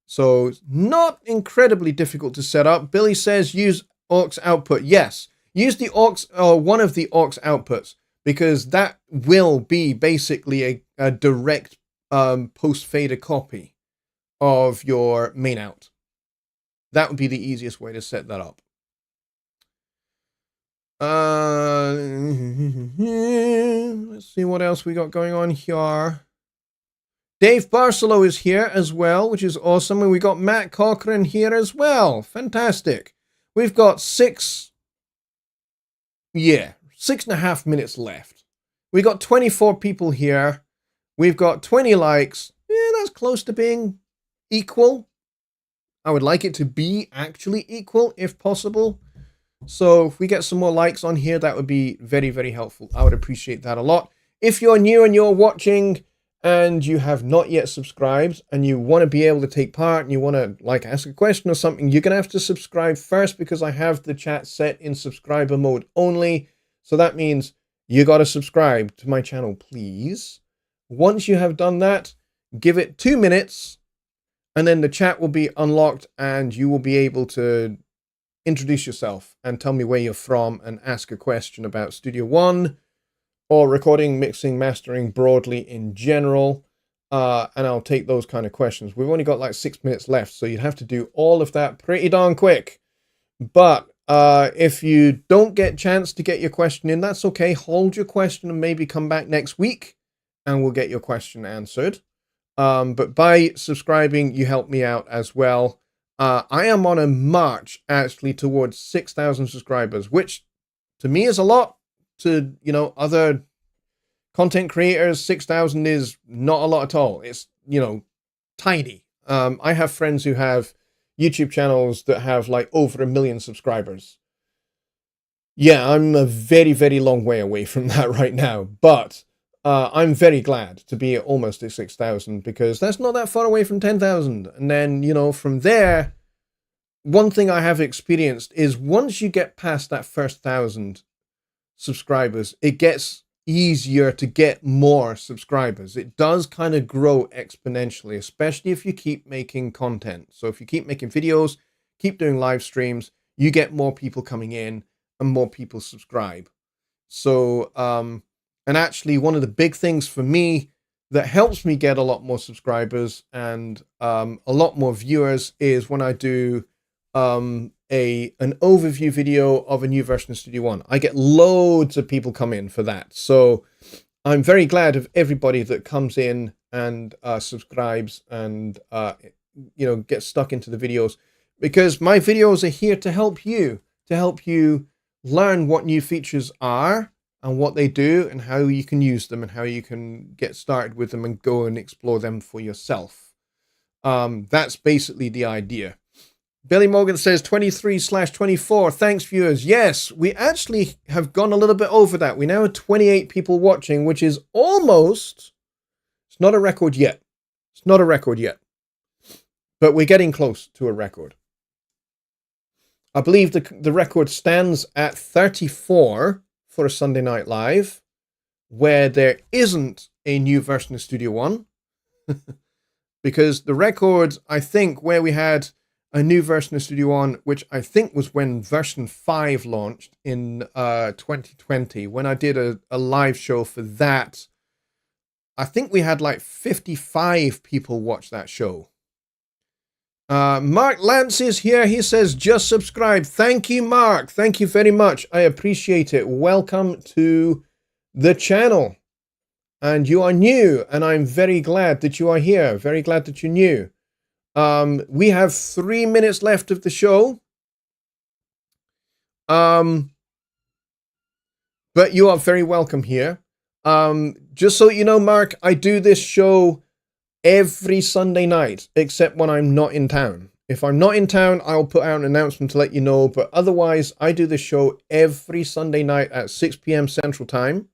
So it's not incredibly difficult to set up. Billy says use aux output. Yes, use the aux or one of the aux outputs, because that will be basically a direct post fader copy of your main out. That would be the easiest way to set that up. Let's see what else we got going on here. Dave Barcelo is here as well, which is awesome. And we got Matt Cochran here as well. Fantastic. We've got 6.5 minutes left. We got 24 people here. We've got 20 likes. Yeah, that's close to being equal. I would like it to be actually equal if possible. So if we get some more likes on here, that would be very, very helpful. I would appreciate that a lot. If you're new and you're watching and you have not yet subscribed and you want to be able to take part and you want to like ask a question or something, you're going to have to subscribe first, because I have the chat set in subscriber mode only. So that means you got to subscribe to my channel, please. Once you have done that, give it 2 minutes and then the chat will be unlocked and you will be able to introduce yourself and tell me where you're from and ask a question about Studio One or recording, mixing, mastering broadly in general. And I'll take those kind of questions. We've only got like 6 minutes left, so you'd have to do all of that pretty darn quick. But if you don't get a chance to get your question in, that's okay. Hold your question and maybe come back next week and we'll get your question answered. But by subscribing, you help me out as well. I am on a march actually towards 6,000 subscribers, which to me is a lot. To, you know, other content creators, 6,000 is not a lot at all. It's, you know, tiny. I have friends who have YouTube channels that have like over 1 million subscribers. Yeah, I'm a very, very long way away from that right now, but I'm very glad to be at almost at 6,000, because that's not that far away from 10,000. And then, you know, from there, one thing I have experienced is once you get past that first 1,000 subscribers, it gets easier to get more subscribers. It does kind of grow exponentially, especially if you keep making content. So if you keep making videos, keep doing live streams, you get more people coming in and more people subscribe. So, and actually one of the big things for me that helps me get a lot more subscribers and a lot more viewers is when I do an overview video of a new version of Studio One. I get loads of people come in for that. So I'm very glad of everybody that comes in and subscribes and, you know, gets stuck into the videos, because my videos are here to help you learn what new features are and what they do and how you can use them and how you can get started with them and go and explore them for yourself. That's basically the idea. Billy Morgan says 23/24. Thanks, viewers. Yes, we actually have gone a little bit over that. We now have 28 people watching, which is almost, it's not a record yet. It's It's not a record yet, but we're getting close to a record. I believe the record stands at 34 for a Sunday Night Live, where there isn't a new version of Studio One. Because the record, I think, where we had a new version of Studio One, which I think was when version 5 launched in 2020, when I did a live show for that, I think we had like 55 people watch that show. Mark Lance is here. He says, just subscribe. Thank you, Mark. Thank you very much. I appreciate it. Welcome to the channel. And you are new, and I'm very glad that you are here. Very glad that you're new. We have 3 minutes left of the show. But you are very welcome here. Just so you know, Mark, I do this show every Sunday night, except when I'm not in town. If I'm not in town, I'll put out an announcement to let you know. But otherwise, I do this show every Sunday night at 6 p.m. Central Time.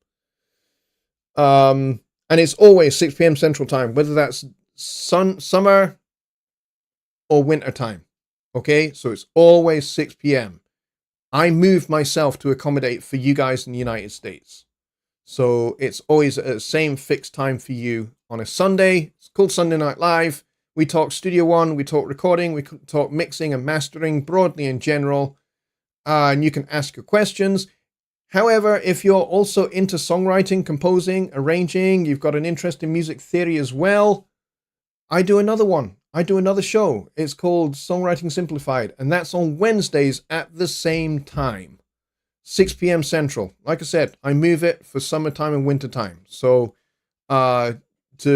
And it's always 6 p.m. Central Time, whether that's summer or winter time. Okay, so it's always 6 p.m. I move myself to accommodate for you guys in the United States. So it's always at the same fixed time for you on a Sunday. It's called Sunday Night Live. We talk Studio One, we talk recording, we talk mixing and mastering broadly in general. And you can ask your questions. However, if you're also into songwriting, composing, arranging, you've got an interest in music theory as well, I do another one. I do another show. It's called Songwriting Simplified, and that's on Wednesdays at the same time. 6 p.m. Central. Like I said, I move it for summertime and wintertime. So to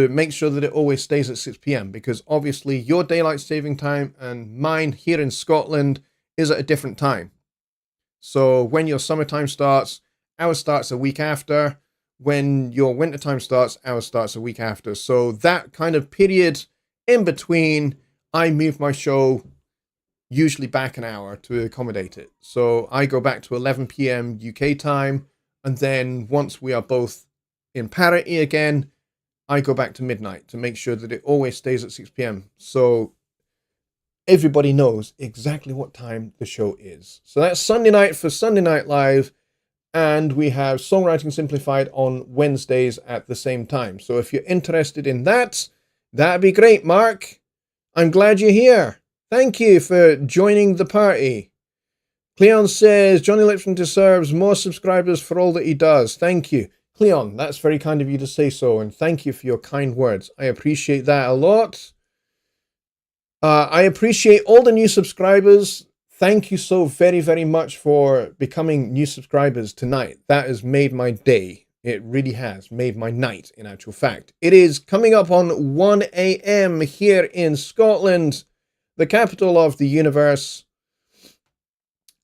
make sure that it always stays at 6 p.m. because obviously your daylight saving time and mine here in Scotland is at a different time. So when your summertime starts, ours starts a week after. When your wintertime starts, ours starts a week after. So that kind of period in between, I move my show usually back an hour to accommodate it. So I go back to 11 p.m. UK time, and then once we are both in parity again, I go back to midnight to make sure that it always stays at 6 p.m. So everybody knows exactly what time the show is. So that's Sunday night for Sunday Night Live, and we have Songwriting Simplified on Wednesdays at the same time. So if you're interested in that, that'd be great, Mark. I'm glad you're here. Thank you for joining the party. Cleon says, Jonny Lipsham deserves more subscribers for all that he does. Thank you. Cleon, that's very kind of you to say so, and thank you for your kind words. I appreciate that a lot. I appreciate all the new subscribers. Thank you so very, very much for becoming new subscribers tonight. That has made my day. It really has made my night, in actual fact. It is coming up on 1 a.m. here in Scotland, the capital of the universe.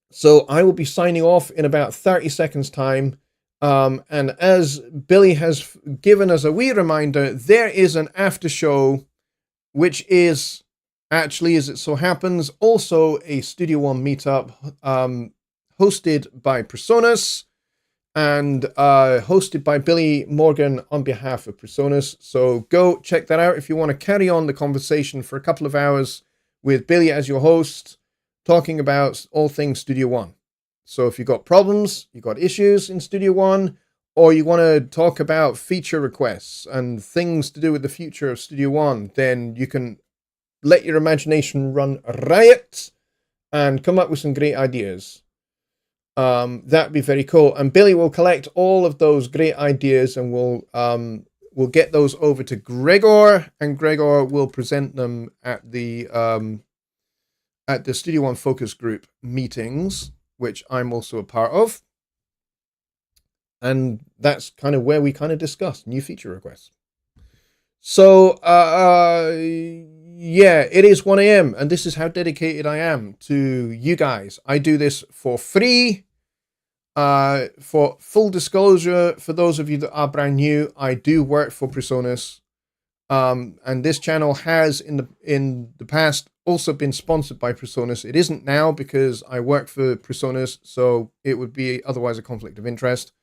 So I will be signing off in about 30 seconds time. And as Billy has given us a wee reminder, there is an after show, which is actually, as it so happens, also a Studio One meetup, hosted by Presonus and hosted by Billy Morgan on behalf of Presonus. So go check that out if you want to carry on the conversation for a couple of hours with Billy as your host, talking about all things Studio One. So if you've got problems, you've got issues in Studio One, or you want to talk about feature requests and things to do with the future of Studio One, then you can let your imagination run riot and come up with some great ideas. That'd be very cool. And Billy will collect all of those great ideas and we'll get those over to Gregor, and Gregor will present them at the Studio One focus group meetings, which I'm also a part of. And that's kind of where we kind of discuss new feature requests. So, yeah, it is 1 a.m. and this is how dedicated I am to you guys. I do this for free. For full disclosure, for those of you that are brand new, I do work for Presonus. And this channel has in the past also been sponsored by Presonus. It isn't now because I work for Presonus, so it would be otherwise a conflict of interest.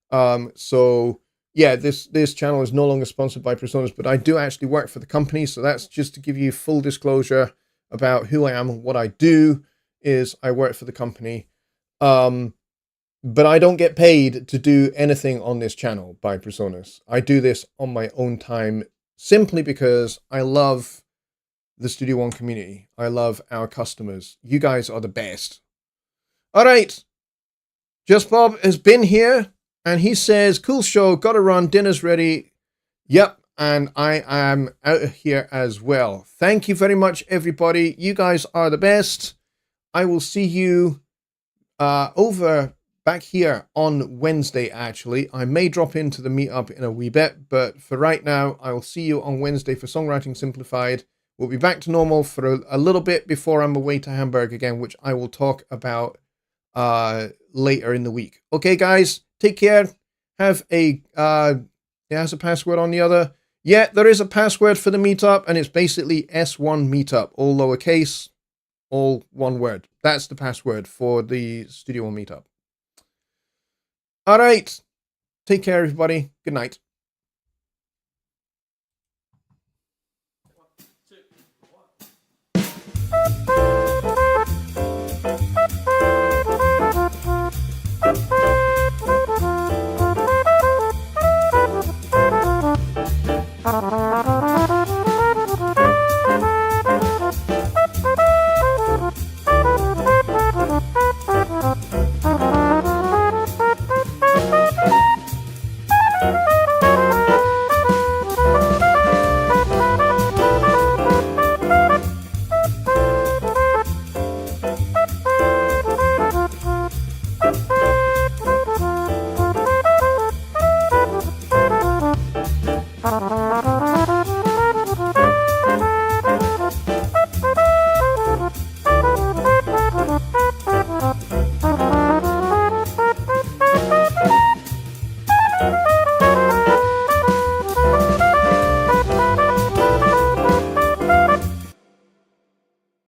So yeah, this channel is no longer sponsored by Personas, but I do actually work for the company. So that's just to give you full disclosure about who I am and what I do. Is I work for the company. But I don't get paid to do anything on this channel by Personas. I do this on my own time simply because I love the Studio One community. I love our customers. You guys are the best. All right. Just Bob has been here and he says, cool show, gotta run, dinner's ready. Yep. And I am out of here as well. Thank you very much, everybody. You guys are the best. I will see you over back here on Wednesday, actually. I may drop into the meetup in a wee bit, but for right now, I will see you on Wednesday for Songwriting Simplified. We'll be back to normal for a little bit before I'm away to Hamburg again, which I will talk about later in the week. Okay, guys, take care. Have a, it has a password on the other. Yeah, there is a password for the meetup, and it's basically S1 meetup, all lowercase, all one word. That's the password for the Studio One meetup. All right. Take care, everybody. Good night.